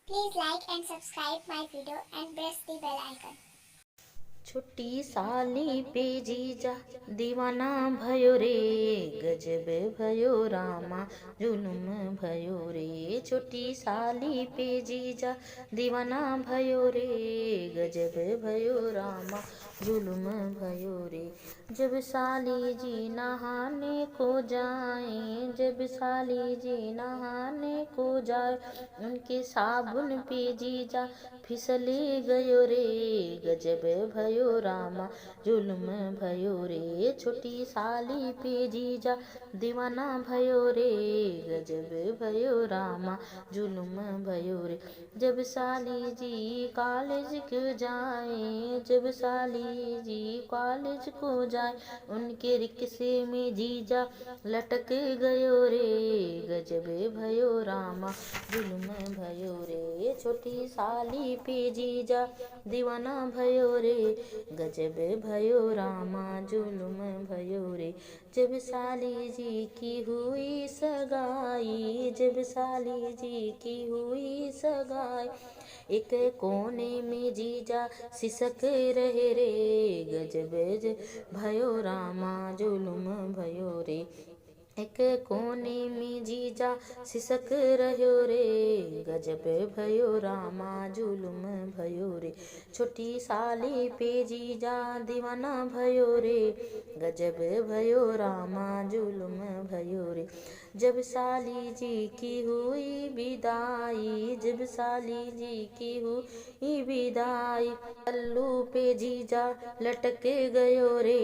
Please like and subscribe my video and press the bell icon. छोटी साली पे जीजा दीवाना भयो रे, गजब भयो रामा जुलुम भयो रे। छोटी साली पे जीजा दीवाना भयो रे, गजब भयो रामा जुलुम भयो रे। जब साली जी नहाने को जाए, जब साली जी नहाने को जाए, उनके साबुन पे जीजा फिसले गयो रे, गजब भयो रामा जुल्म भयो रे। छोटी साली पे जीजा दीवाना भयो रे, गजब भयो रामा जुल्म भयो रे। जब साली जी कॉलेज को जाए, जब साली जी कॉलेज को जाए, उनके रिक्शे में जीजा लटक गयो रे, गजब भयो रामा जुल्म भयो रे। छोटी साली पे जीजा दीवाना भयो रे, गजब भयो रामा जुल्म भयो रे। जब साली जी की हुई सगाई, जब साली जी की हुई सगाई, एक कोने में जीजा सिसक रहे रे, गजब भयो रामा जुल्म भयो रे। एक कोने में जीजा सिसक रह्यो रे, गजब भयो रामा जुलुम भयो रे। छोटी साली पे जीजा दीवाना भयो रे, गजब भयो रामा जुलुम भयो रे। जब साली जी की हुई विदाई, जब साली जी की हुई विदाई, पल्लू पे जीजा लटक गयो रे,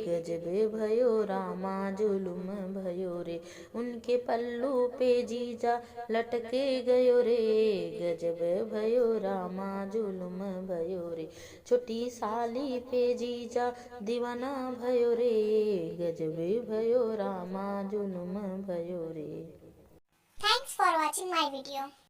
गजब भयो रामा जुलुम भयो रे। उनके पल्लू पे जीजा लटके गयो रे, गजब भयो रामा जुलुम भयो रे। छोटी साली पे जीजा दीवाना भयो रे, गजब भयो रामा जुलुम भयो रे। Thanks for watching my video.